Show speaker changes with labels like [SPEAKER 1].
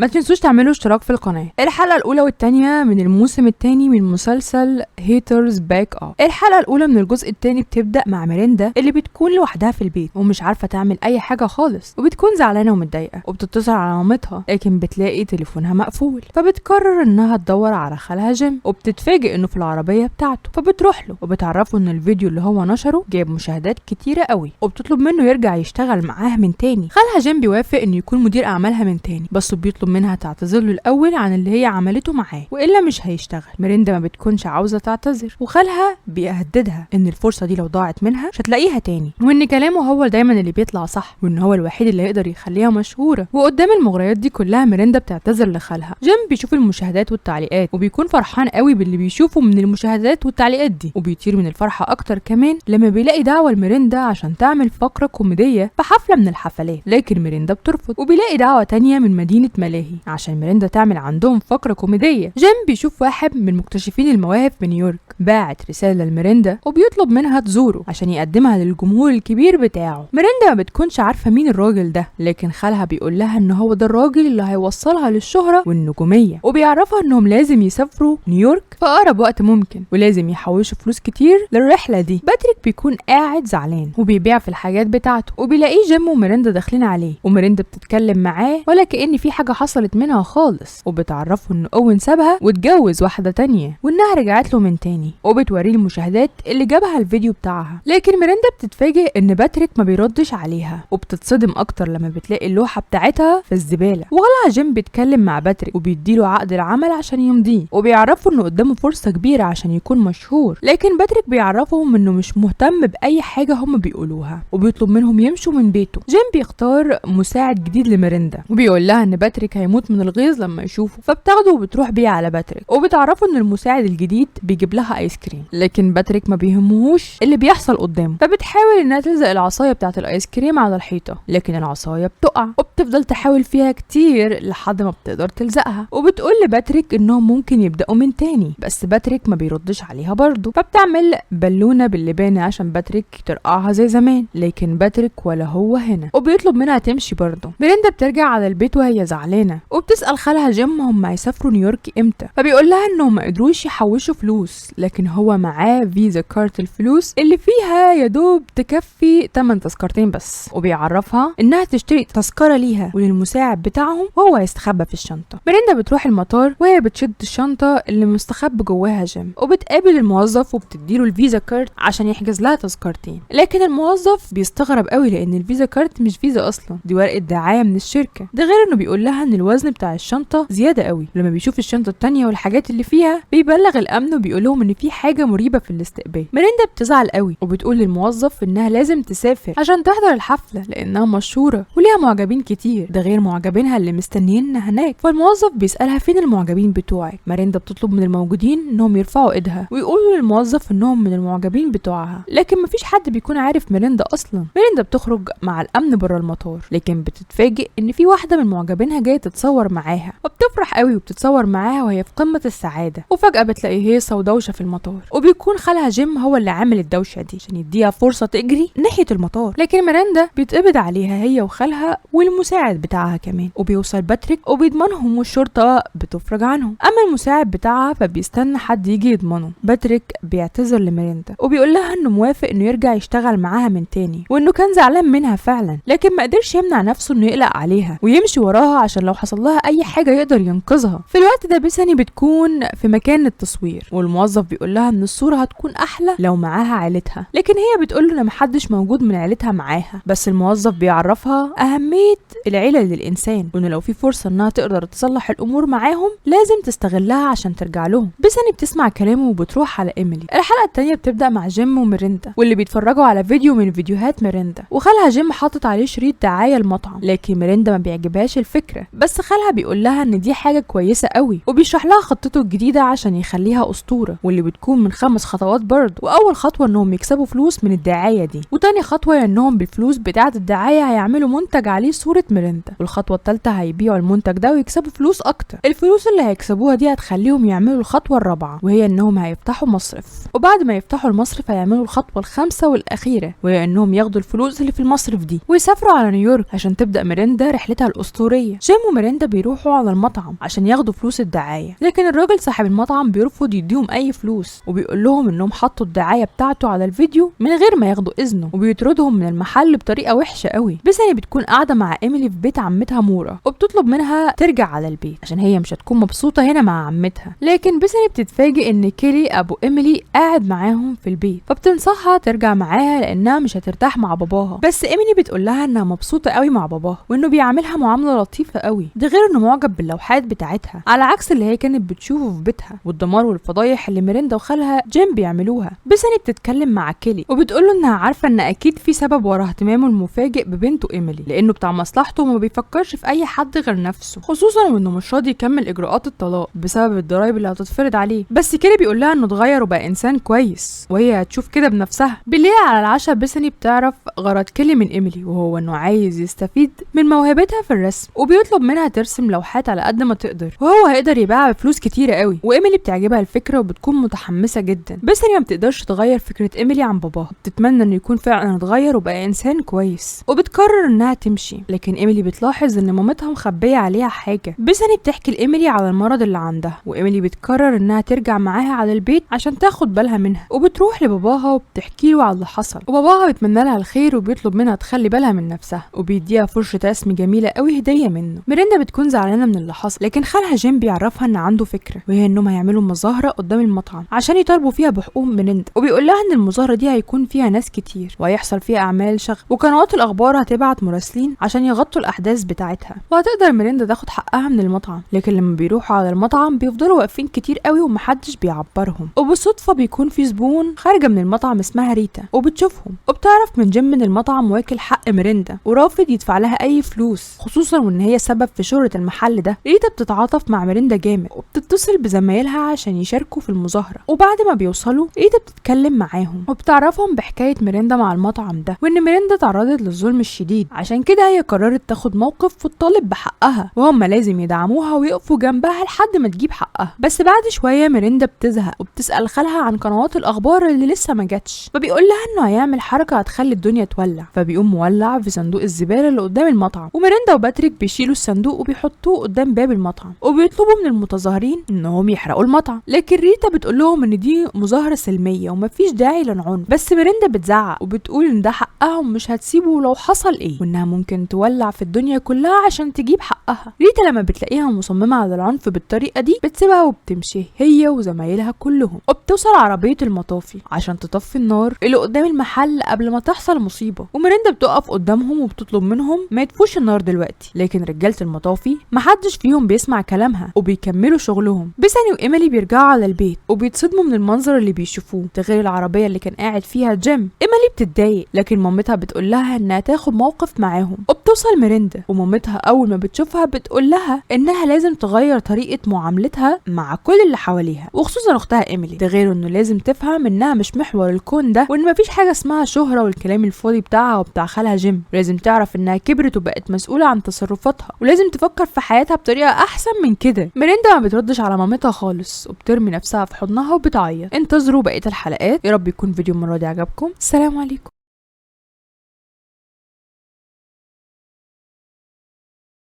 [SPEAKER 1] ما تنسوش تعملوا اشتراك في القناة. الحلقة الأولى والتانية من الموسم التاني من مسلسل هيترز باك اب. الحلقة الأولى من الجزء التاني بتبدأ مع ميريندا اللي بتكون لوحدها في البيت ومش عارفة تعمل أي حاجة خالص، وبتكون زعلانة ومتضايقة وبتتصل على مامتها لكن بتلاقي تليفونها مقفول، فبتقرر إنها تدور على خالها جيم وبتتفاجئ إنه في العربية بتاعته، فبتروح له وبتعرفه إن الفيديو اللي هو نشره جايب مشاهدات كتيرة قوي وبتطلب منه يرجع يشتغل معاها من تاني. خالها جيم بيوافق إنه يكون مدير أعمالها من تاني، بس بيطلب منها تعتذر له الاول عن اللي هي عملته معاه والا مش هيشتغل. ميريندا ما بتكونش عاوزه تعتذر وخالها بيهددها ان الفرصه دي لو ضاعت منها مش هتلاقيها تاني، وان كلامه هو دايما اللي بيطلع صح، وان هو الوحيد اللي يقدر يخليها مشهوره. وقدام المغريات دي كلها ميريندا بتعتذر لخالها. جيم بيشوف المشاهدات والتعليقات وبيكون فرحان قوي باللي بيشوفه من المشاهدات والتعليقات دي، وبيطير من الفرحه اكتر كمان لما بيلاقي دعوه لميريندا عشان تعمل فقره كوميديه في حفله من الحفلات، لكن ميريندا بترفض. وبيلاقي دعوه تانية من مدينه ملاهي عشان ميريندا تعمل عندهم فقرة كوميدية. جيم بيشوف واحد من مكتشفين المواهب في نيويورك باعت رسالة لميريندا وبيطلب منها تزوره عشان يقدمها للجمهور الكبير بتاعه. ميريندا ما بتكونش عارفة مين الراجل ده، لكن خالها بيقول لها ان هو ده الراجل اللي هيوصلها للشهرة والنجومية، وبيعرفها انهم لازم يسافروا نيويورك في اقرب وقت ممكن ولازم يحوشوا فلوس كتير للرحلة دي. باتريك بيكون قاعد زعلان وبيبيع في الحاجات بتاعته وبيلاقيه جيم وميريندا داخلين عليه، وميريندا بتتكلم معاه ولا كأن في حاجة حصلت منها خالص، وبتعرفه ان اوين سابها واتجوز واحدة تانية وانها رجعت له من تاني، وبتوريه المشاهدات اللي جابها الفيديو بتاعها. لكن ميريندا بتتفاجئ ان باتريك ما بيردش عليها وبتتصدم اكتر لما بتلاقي اللوحة بتاعتها في الزبالة. وغلها جيم بيتكلم مع باتريك وبيديله عقد العمل عشان يمضيه، وبيعرفه انه قدامه فرصة كبيرة عشان يكون مشهور، لكن باتريك بيعرفهم انه مش مهتم باي حاجة هم بيقولوها وبيطلب منهم يمشوا من بيته. جيم بيختار مساعد جديد لميريندا وبيقول لها ان باتريك هيموت من الغيظ لما يشوفه، فبتاخده وبتروح بيه على باتريك وبتعرفه ان المساعد الجديد بيجيب لها ايس كريم، لكن باتريك ما بيهمهوش اللي بيحصل قدامه، فبتحاول انها تلزق العصايه بتاعه الايس كريم على الحيطه، لكن العصايه بتقع وبتفضل تحاول فيها كتير لحد ما بتقدر تلزقها، وبتقول لباتريك انهم ممكن يبداوا من تاني، بس باتريك ما بيردش عليها برضه، فبتعمل بالونه باللبانه عشان باتريك ترقعها زي زمان، لكن باتريك ولا هو هنا وبيطلب منها تمشي برضه. ميريندا بترجع على البيت وهي زعلانه وبتسال خالها جيم هم هيسافروا نيويورك امتى، فبيقول لها انهم ما قدروش يحوشوا فلوس، لكن هو معاه فيزا كارت الفلوس اللي فيها يا دوب تكفي 8 تذكرتين بس، وبيعرفها انها تشتري تذكره ليها وللمساعد بتاعهم وهو هيستخبى في الشنطه. ميريندا بتروح المطار وهي بتشد الشنطه اللي مستخبي جواها جيم، وبتقابل الموظف وبتديله الفيزا كارت عشان يحجز لها تذكرتين، لكن الموظف بيستغرب قوي لان الفيزا كارت مش فيزا اصلا، دي ورقه دعايه من الشركه. ده غير انه بيقول لها ان الوزن بتاع الشنطه زياده قوي. لما بيشوف الشنطه التانية والحاجات اللي فيها بيبلغ الامن وبيقول لهم ان في حاجه مريبه في الاستقبال. ميريندا بتزعل قوي وبتقول للموظف انها لازم تسافر عشان تحضر الحفله لانها مشهوره وليها معجبين كتير، ده غير معجبينها اللي مستنيينها هناك. فالموظف بيسالها فين المعجبين بتوعك. ميريندا بتطلب من الموجودين انهم يرفعوا ايدها ويقولوا للموظف انهم من المعجبين بتوعها، لكن مفيش حد بيكون عارف ميريندا اصلا. ميريندا بتخرج مع الامن بره المطار، لكن بتتفاجئ ان في واحده من معجبينها جايه تتصور معاها، وبتفرح قوي وبتتصور معاها وهي في قمه السعاده، وفجاه بتلاقي هيصه ودوشه في المطار، وبيكون خالها جيم هو اللي عامل الدوشه دي عشان يديها فرصه تجري ناحيه المطار، لكن ميريندا بيتقبض عليها هي وخالها والمساعد بتاعها كمان، وبيوصل باتريك وبيضمنهم والشرطه بتفرج عنهم. اما المساعد بتاعها فبيستنى حد يجي يضمنه. باتريك بيعتذر لميريندا وبيقول لها انه موافق انه يرجع يشتغل معاها من تاني، وانه كان زعلان منها فعلا، لكن ما قدرش يمنع نفسه انه يقلق عليها ويمشي وراها عشان لو حصل لها اي حاجه يقدر ينقذها. في الوقت ده بيساني بتكون في مكان التصوير، والموظف بيقول لها ان الصوره هتكون احلى لو معاها عيلتها، لكن هي بتقول له ان محدش موجود من عيلتها معاها، بس الموظف بيعرفها اهميه العيله للانسان، وانه لو في فرصه انها تقدر تصلح الامور معاهم لازم تستغلها عشان ترجع لهم. بيساني بتسمع كلامه وبتروح على ايميلي. الحلقه التانية بتبدا مع جيم وميريندا واللي بيتفرجوا على فيديو من فيديوهات ميريندا، وخالها جيم حاطط عليه شريط دعايه المطعم، لكن ميريندا ما بيعجبهاش الفكره، بس خالها بيقول لها ان دي حاجه كويسه قوي وبيشرح لها خطته الجديده عشان يخليها اسطوره، واللي بتكون من 5 خطوات برضه. واول خطوه انهم يكسبوا فلوس من الدعايه دي، وتاني خطوه انهم بالفلوس بتاعه الدعايه هيعملوا منتج عليه صوره ميريندا، والخطوه الثالثه هيبيعوا المنتج ده ويكسبوا فلوس اكتر. الفلوس اللي هيكسبوها دي هتخليهم يعملوا الخطوه الرابعه، وهي انهم هيفتحوا مصرف، وبعد ما يفتحوا المصرف هيعملوا الخطوه الخامسه والاخيره، وهي انهم ياخدوا الفلوس اللي في المصرف دي ويسافروا على نيويورك عشان تبدا ميريندا رحلتها الاسطوريه. جيم وميرندا بيروحوا على المطعم عشان ياخدوا فلوس الدعايه، لكن الراجل صاحب المطعم بيرفض يديهم اي فلوس وبيقول لهم انهم حطوا الدعايه بتاعته على الفيديو من غير ما ياخدوا اذنه، وبيطردهم من المحل بطريقه وحشه قوي. بيساني بتكون قاعده مع ايميلي في بيت عمتها مورا وبتطلب منها ترجع على البيت عشان هي مش هتكون مبسوطه هنا مع عمتها، لكن بيساني بتتفاجئ ان كيلي ابو ايميلي قاعد معاهم في البيت، فبتنصحها ترجع معاها لانها مش هترتاح مع باباها. بس ايميلي بتقول لها انها مبسوطه قوي مع باباها وانه بيعاملها معامله لطيفه قوي، ده غير انه معجب باللوحات بتاعتها على عكس اللي هي كانت بتشوفه في بيتها والدمار والفضايح اللي ميرندا وخالها جيم بيعملوها. بيساني بتتكلم مع كيلي وبتقوله انها عارفه ان اكيد في سبب ورا اهتمامه المفاجئ ببنته ايميلي، لانه بتاع مصلحته وما بيفكرش في اي حد غير نفسه، خصوصا وانه مش راضي يكمل اجراءات الطلاق بسبب الضرايب اللي هتتفرض عليه. بس كيلي بيقول لها انه اتغير وبقى انسان كويس وهي هتشوف كده بنفسها. بالليل على العشاء بيساني بتعرف غرض كيلي من ايميلي، وهو انه عايز يستفيد من موهبتها في الرسم، وبيطلب منها ترسم لوحات على قد ما تقدر وهو هيقدر يبيعها بفلوس كتيره قوي. وايميلي بتعجبها الفكره وبتكون متحمسه جدا. بيساني ما بتقدرش تغير فكره ايميلي عن باباها، بتتمنى انه يكون فعلا اتغير وبقى انسان كويس، وبتقرر انها تمشي. لكن ايميلي بتلاحظ ان مامتها مخبيه عليها حاجه. بيساني بتحكي لايميلي على المرض اللي عندها، وايميلي بتقرر انها ترجع معاها على البيت عشان تاخد بالها منها، وبتروح لباباها وبتحكي له على اللي حصل، وباباها بيتمنى لها الخير وبيطلب منها تخلي بالها من نفسها، وبيديها فرشه رسم جميله قوي هديه منه. ميرندا بتكون زعلانه من اللي حصل، لكن خالها جيم بيعرفها ان عنده فكره، وهي انهم هيعملوا مظاهره قدام المطعم عشان يطالبوا فيها بحقوق ميرندا، وبيقول لها ان المظاهره دي هيكون فيها ناس كتير وهيحصل فيها اعمال شغب، وقنوات الاخبار هتبعت مراسلين عشان يغطوا الاحداث بتاعتها، وهتقدر ميرندا تاخد حقها من المطعم. لكن لما بيروحوا على المطعم بيفضلوا واقفين كتير قوي ومحدش بيعبرهم، وبالصدفه بيكون في زبون خارجه من المطعم اسمها ريتا وبتشوفهم، وبتعرف من جيم ان المطعم واكل حق ميرندا ورافض يدفع لها اي فلوس، خصوصا وان هي سبب في شهرة المحل ده. ريتا بتتعاطف مع ميرندا جامد وبتتصل بزمايلها عشان يشاركوا في المظاهره، وبعد ما بيوصلوا ريتا بتتكلم معاهم وبتعرفهم بحكايه ميرندا مع المطعم ده، وان ميرندا تعرضت للظلم الشديد، عشان كده هي قررت تاخد موقف وتطالب بحقها، وهم لازم يدعموها ويقفوا جنبها لحد ما تجيب حقها. بس بعد شويه ميرندا بتزهق وبتسال خالها عن قنوات الاخبار اللي لسه ما جاتش، فبيقول لها انه هيعمل حركه هتخلي الدنيا تولع، فبيقوم مولع في صندوق الزباله اللي قدام المطعم، وميرندا وباتريك بيشيلوا الصندوق وبيحطوه قدام باب المطعم، وبيطلبوا من المتظاهرين انهم يحرقوا المطعم. لكن ريتا بتقول لهم ان دي مظاهره سلميه ومفيش داعي للعنف، بس ميرندا بتزعق وبتقول ان ده حقها ومش هتسيبه لو حصل ايه، وانها ممكن تولع في الدنيا كلها عشان تجيب حقها. ريتا لما بتلاقيها مصممه على العنف بالطريقه دي بتسيبها وبتمشي هي وزمايلها كلهم، وبتوصل عربيه المطافي عشان تطفي النار اللي قدام المحل قبل ما تحصل مصيبه، وميرندا بتقف قدامهم وبتطلب منهم ما يطفوش النار دلوقتي. لكن رجاله المطافي محدش فيهم بيسمع كلامها وبيكملوا شغلهم. بيساني وايميلي بيرجعوا على البيت وبيتصدموا من المنظر اللي بيشوفوه، ده غير العربيه اللي كان قاعد فيها جيم. ايميلي بتتضايق لكن مامتها بتقول لها انها تاخد موقف معاهم، وبتوصل ميرندا ومامتها اول ما بتشوفها بتقول لها انها لازم تغير طريقه معاملتها مع كل اللي حواليها وخصوصا اختها ايميلي، ده غير انه لازم تفهم انها مش محور الكون ده، وان مفيش حاجه اسمها شهره والكلام الفاضي بتاعها وبتاع خالها جيم. لازم تعرف انها كبرت وبقت مسؤوله عن تصرفاتها ولازم تفكر في حياتها بطريقه احسن من كده. ميرندا ما بتردش على مامتها خالص وبترمي نفسها في حضنها وبتعيط. انتظروا بقيه الحلقات، يا رب يكون فيديو المره دي عجبكم. السلام عليكم.